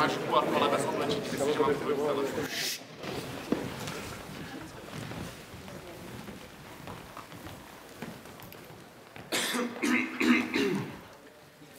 hašku a tohle bez oblečení. Myslím, že mám tvůj telefon.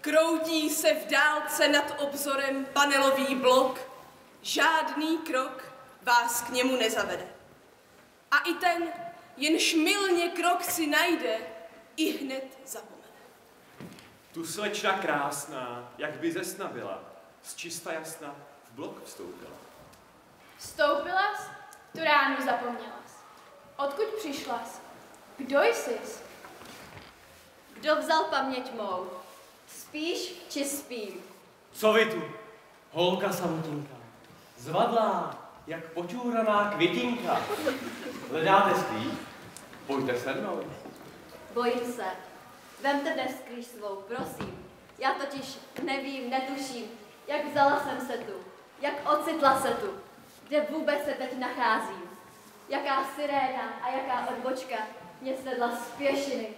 Kroutí se v dálce nad obzorem panelový blok. Žádný krok vás k němu nezavede. A i ten, jenž mylně krok si najde, i hned zapomene. Tu slečna krásná, jak by ze sna byla, z čista jasna v blok vstoupila. Vstoupilas, tu ránu zapomnělas. Odkud přišlas? Kdo jsis? Kdo vzal paměť mou? Spíš či spím? Co vy tu? Holka samotinka, zvadlá, jak počůraná květinka. Hledáte spíš? Pojďte se mnou. Bojím se. Vemte dnes skrýž svou, prosím. Já totiž nevím, netuším, jak vzala jsem se tu, jak ocitla se tu, kde vůbec se teď nacházím. Jaká siréna a jaká odbočka mě svedla z pěšiny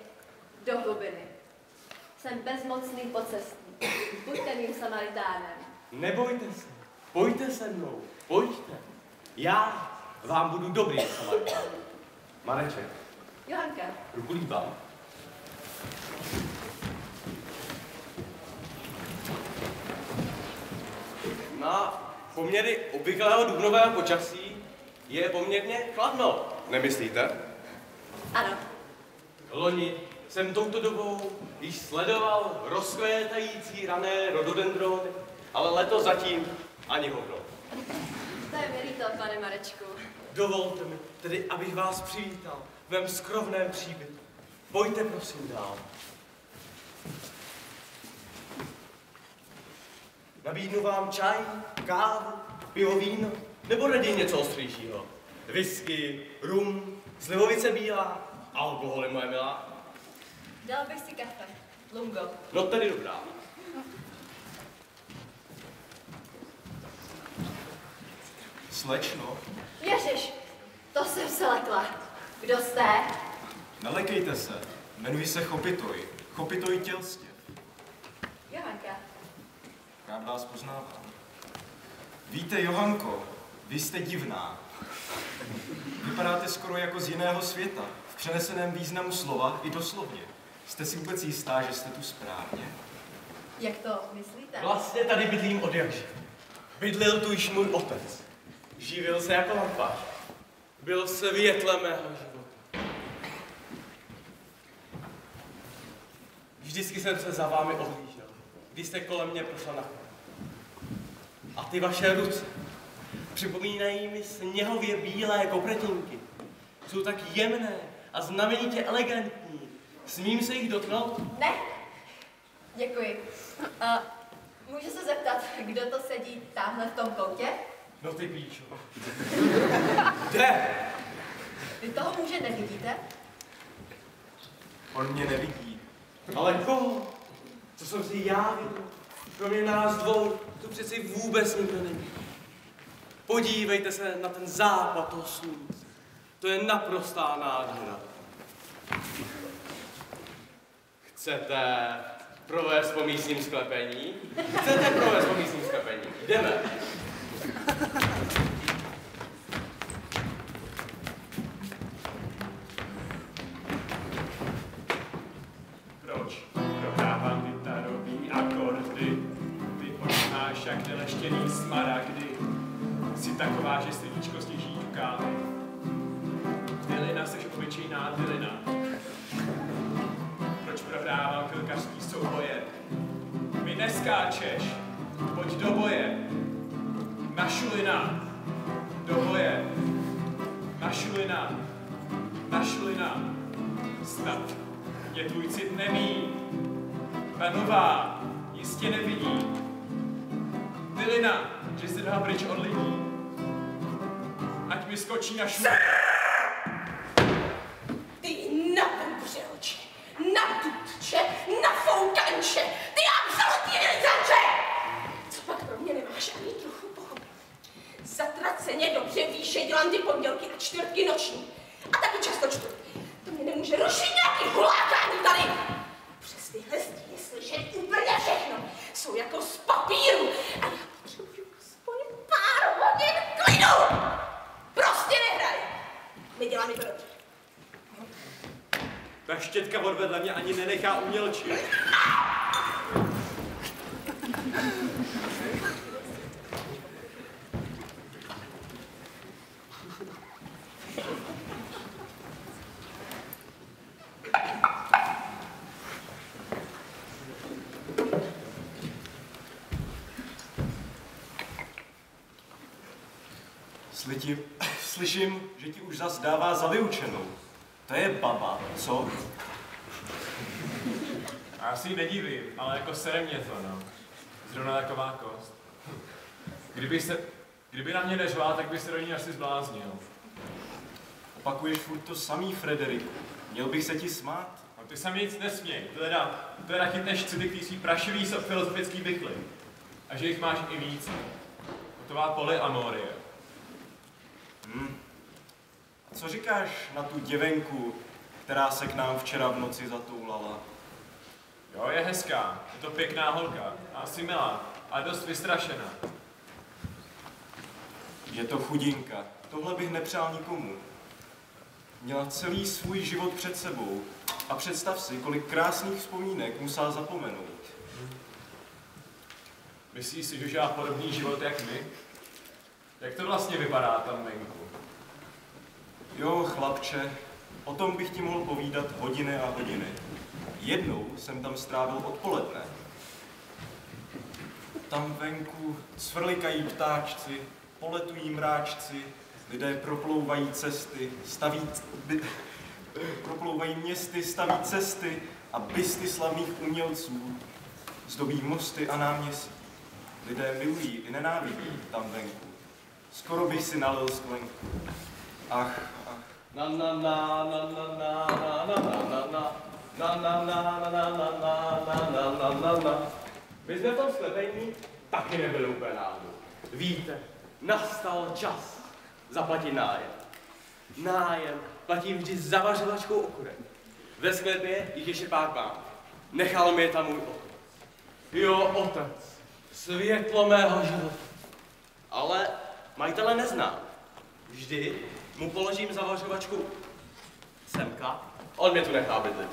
do hlubiny. Jsem bezmocný pocestník. Buďte mým Samaritánem. Nebojte se, pojďte se mnou, pojďte. Já vám budu dobrý Samaritán. Mareček. Johanka. Ruku líbám. Na poměry obvyklého dubnového počasí je poměrně chladno, nemyslíte? Ano. Loni jsem touto dobou již sledoval rozkvétající rané rododendrony, ale letos zatím ani hovno. To je mi líto, pane Marečku. Dovolte mi tedy, abych vás přivítal v mém skrovném příbytku. Pojďte prosím dál. Nabídnu vám čaj, kávu, pivo, víno, nebo raději něco ostřejšího. Whisky, rum, slivovice bílá, alkohol je moje milá. Dal bych si kafe. Lungo. No tedy dobrá. Slečno. Ježiš, to jsem se lekla. Kdo jste? Nelekejte se. Jmenuji se Chopitoj. Chopitoj Tělstěv. Johanka. Rád vás poznávám. Víte, Johanko, vy jste divná. Vypadáte skoro jako z jiného světa. V přeneseném významu slova i doslovně. Jste si vůbec jistá, že jste tu správně? Jak to myslíte? Vlastně tady bydlím od jakživ. Bydlil tu již můj otec. Živil se jako lampář. Byl světlem mého života. Vždycky jsem se za vámi ohlížel, když jste kolem mě prošla na chod. A ty vaše ruce připomínají mi sněhově bílé kopretinky. Jsou tak jemné a znamenitě elegantní. Smím se jich dotknout? Ne. Děkuji. A můžu se zeptat, kdo to sedí tamhle v tom koutě? No ty píčo. Kde? Vy toho muže nevidíte? On mě nevidí. Ale koho? Co jsem si já viděl? Kromě nás dvou, tu přeci vůbec nikdo není. Podívejte se na ten západ toho slunce. To je naprostá nádhera. Chcete provést po místním sklepení? Chcete provést po místním sklepení? Jdeme. Proč prohrávám kytarový akordy? Ty počínáš jak neleštěný smaragdy. Jsi taková, že srdíčko stěží dukáty. Dylina, seš obyčejná dylina. Proč prohrávám chvilkařský souboje? Mi neskáčeš, pojď do boje. Na šulina, do boje. Na šulina, na šulina. Snad je tvůj cit nemí. Ta nová jistě nevidí. Dylina, že se dá pryč od lidí. Ať mi skočí na šulina. Ty nabubřelče, natutče, nafoukanče, ty absolutní vylizanče! Co pak pro mě nemáš ani trochu pochopení? Zatraceně dobře víš, že dělám ty pondělky a čtvrtky noční. A taky často čtvrtky. To mě nemůže rušit nějaký hulákání tady. Přes tyhle zdi je slyšet úplně všechno. Jsou jako z papíru. A já potřebuju štětka odvedle mě ani nenechá umělčit. Slyším, že ti už zas dává za vyučenou. To je baba, co? Já si ji nedivím, ale jako sere mě to, no. Zrovna taková kost. Kdyby na mě neřvala, tak by se do ní asi zbláznil. Opakuješ furt to samý, Frederiku. Měl bych se ti smát? No ty se mi nic nesměj. Teda chytneš city k tý svý prašivý filozofický bychly. A že jich máš i víc. Hotová polyamorie. A co říkáš na tu děvenku, která se k nám včera v noci zatoulala? Jo, je hezká. Je to pěkná holka. A asi milá. A dost vystrašená. Je to chudinka. Tohle bych nepřál nikomu. Měla celý svůj život před sebou. A představ si, kolik krásných vzpomínek musela zapomenout. Myslíš si, že žila podobný život jak my? Jak to vlastně vypadá tam venku? Jo, chlapče, o tom bych ti mohl povídat hodiny a hodiny. Jednou jsem tam strávil odpoledne. Tam venku cvrlikají ptáčci, poletují mráčci, lidé proplouvají cesty, proplouvají městy, staví cesty a bysty slavných umělců zdobí mosty a náměstí. Lidé milují i nenávidí tam venku. Skoro bych si nalil sklenku. Ach. Na na na na na na na na na na na na na na na na na na na. My jsme v tom sklepení taky nebyli úplně náhodou. Víte, nastal čas zaplatit nájem. Nájem platím vždy zavařovačkou okurek. Ve sklepě jich ještě pár mám. Nechal mi je tam můj otec. Jo, otec. Světlo mého života. Ale majitele neznám. Vždy mu položím zavařovačku semka, on mě tu nechá bydlet.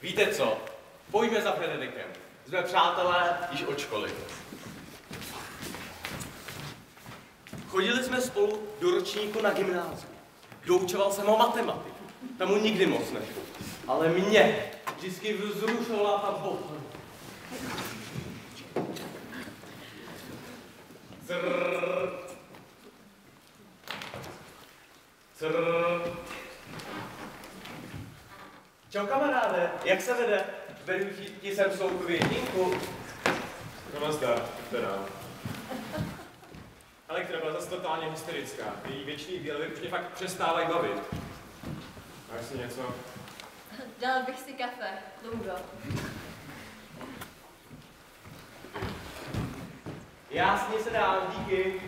Víte co? Pojďme za Frederikem. Jsme přátelé již od školy. Chodili jsme spolu do ročníku na gymnáziu. Doučoval jsem ho matematiku. Tam mu nikdy moc nešlo. Ale mě vždycky vzrušovala ta botana. Čau kamaráde, jak se vede? Beru ti sem soukrvý jedinku. No nazdar, teda. Elektra byla zase totálně hysterická. Její věčný výlevy už mě fakt přestávají bavit. Máš si něco? Dal bych si kafe, Lungo. Jasně se dám, díky.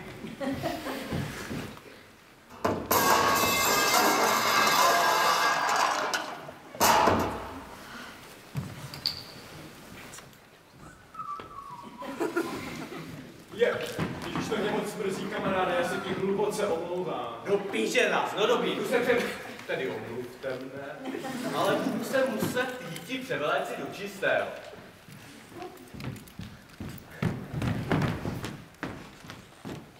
Když to mě moc mrzí, kamaráde, já se ti hluboce omlouvám. No píše raz, no dobrý, jdu se tedy omluvte mne. Ale budu se muset jít. ti převeléci do čistého.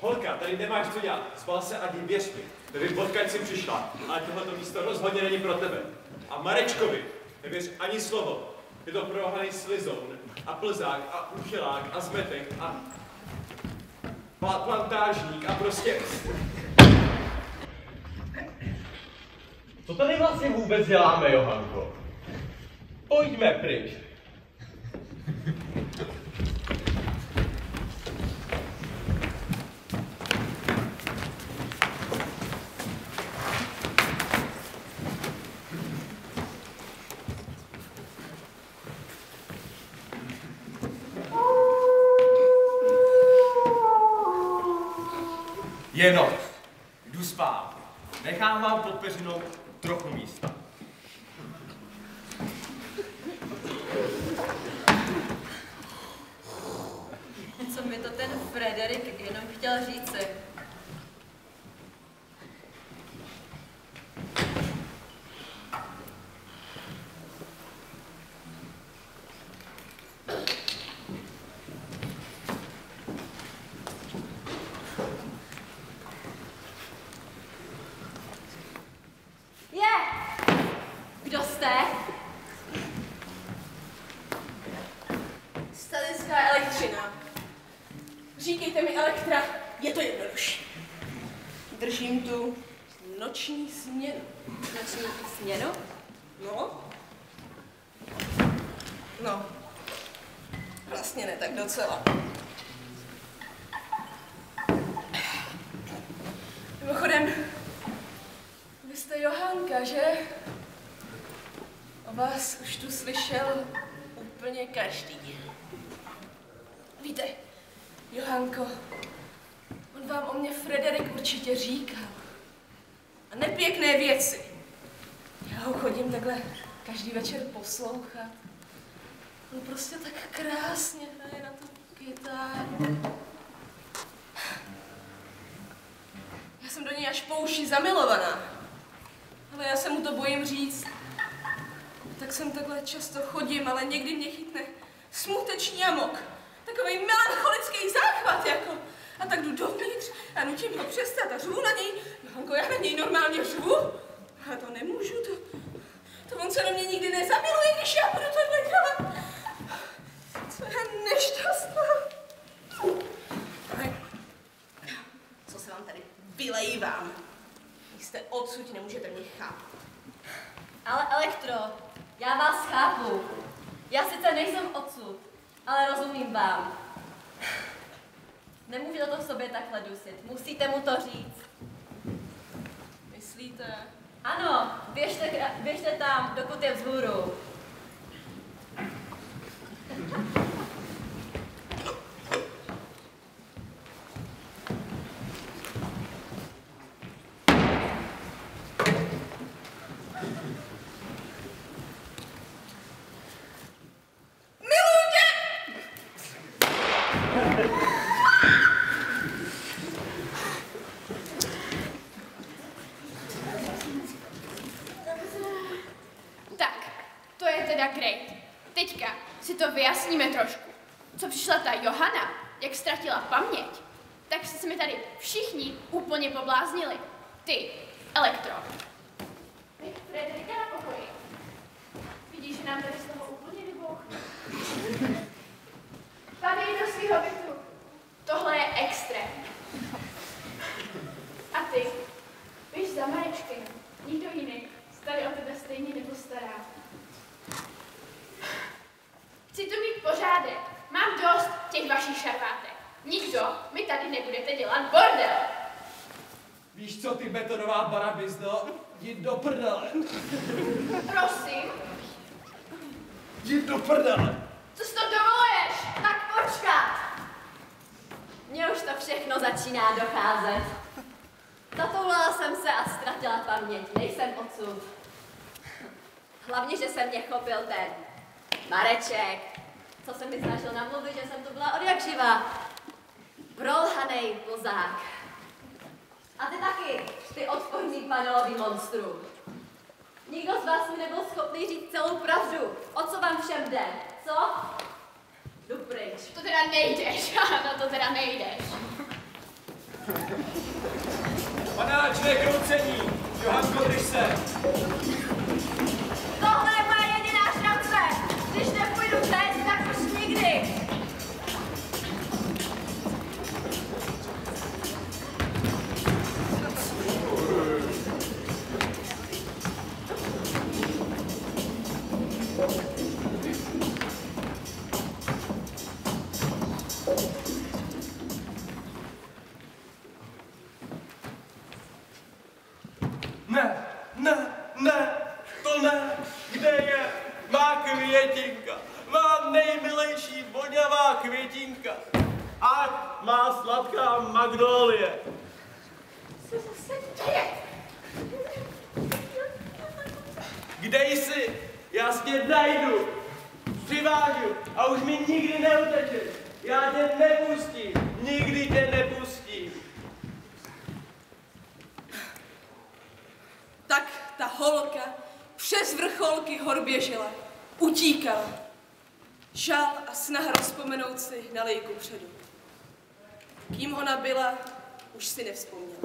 Holka, tady nemáš co dělat. Zbal se a jdi, věř mi. Nevím, odkud jsi přišla, ale tohleto místo rozhodně není pro tebe. A Marečkovi nevěř ani slovo. Je to prohaný slizoun a plzák a uchylák a zmetek a plantážník a prostě... Co tady vlastně vůbec děláme, Johanko? Pojďme pryč. Je noc. Jdu spát. Nechám vám pod peřinou trochu místa. Co mi to ten Frederik jenom chtěl říci? Kdo jste? Stalinská elektřina. Říkejte mi, Elektra, je to jednodušší. Držím tu noční směnu. Noční směnu? No? No. Vlastně ne tak docela. Mimochodem, vy jste Johanka, že? O vás už tu slyšel úplně každý. Víte, Johanko, on vám o mě Frederik určitě říkal. A nepěkné věci. Já ho chodím takhle každý večer poslouchat. On prostě tak krásně hraje na tu kytaru. Já jsem do něj až po uši zamilovaná. Ale já se mu to bojím říct. Tak sem takhle často chodím, ale někdy mě chytne smuteční amok. Takový melancholický záchvat, jako. A tak jdu dovnitř a nutím ho přestat a řvu na něj. Johanko, já na něj normálně řvu. A to nemůžu, to on se do mě nikdy nezamiluje, když já budu tohle dělat. Co já nešťastná. Ale co se vám tady vylejvám? Jste odsud, nemůžete mě chápat. Ale Elektro, já vás chápu. Já sice nejsem odsud, ale rozumím vám. Nemůžete to v sobě takhle dusit. Musíte mu to říct. Myslíte? Ano, běžte tam, dokud je vzhůru. Teďka si to vyjasníme trošku. Co přišla ta Johana, jak ztratila paměť, tak se mi tady všichni úplně pobláznili. Ty, Elektro. Ty, Frederika na pokoji. Vidíš, že nám tady z toho úplně vybouchne. Padej do svýho bytu. Tohle je extrém. A ty, běž za Marečkem. Nikdo jiný se tady o tebe stejně nepostará. Chci tu mít pořádek. Mám dost těch vašich šarvátek. Nikdo mi tady nebudete dělat bordel. Víš co, ty betonová barabizdo? Jdi do prdele. Prosím. Jdi do prdele. Co si to dovoluješ? Tak počkat. Mně už to všechno začíná docházet. Zatoulala jsem se a ztratila paměť. Nejsem odsud. Hlavně, že se mě chopil ten Mareček, co se mi snažil namluvit, že jsem to byla odjakživa. Prolhanej plzák. A ty taky, ty odporný panelový monstrum. Nikdo z vás mi nebyl schopný říct celou pravdu. O co vám všem jde? Co? Jdu pryč. To teda nejdeš, ano, to teda nejdeš. Panáčné kroucení! Johanko, drž se! Tohle je moje jediná šance. Když nepůjdu teď, tak už nikdy. Ne, to ne. Kde je má květinka? Má nejmilejší voňavá květinka. A má sladká magnolie. Co se děje? Kde jsi? Já tě najdu. Přivážu a už mi nikdy neutečeš. Já tě nepustím. Nikdy tě nepustím. Tak ta holka přes vrcholky hor běžela, utíkala. Žal a snaha rozpomenout si na lejku předu. Kým ona byla, už si nevzpomněla.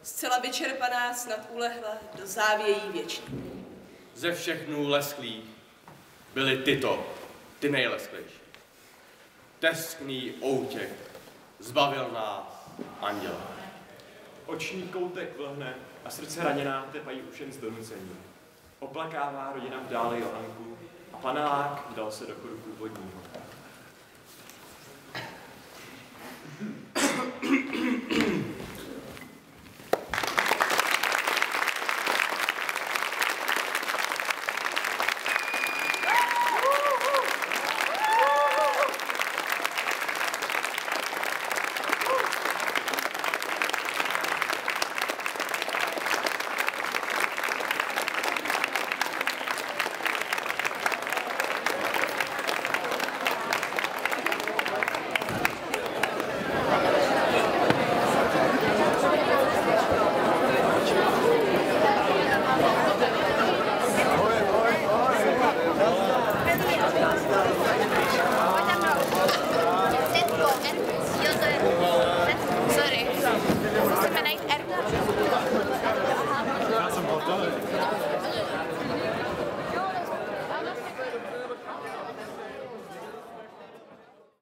Zcela vyčerpaná snad ulehla do závějí věčný. Ze všech dnů lesklých byly ty nejlesklejší. Teskný outěk zbavil nás anděla. Oční koutek vlhne a srdce raněná tepají už jen z donucení. Oplakává rodina v dále Johanku a panelák dal se do chodu původního.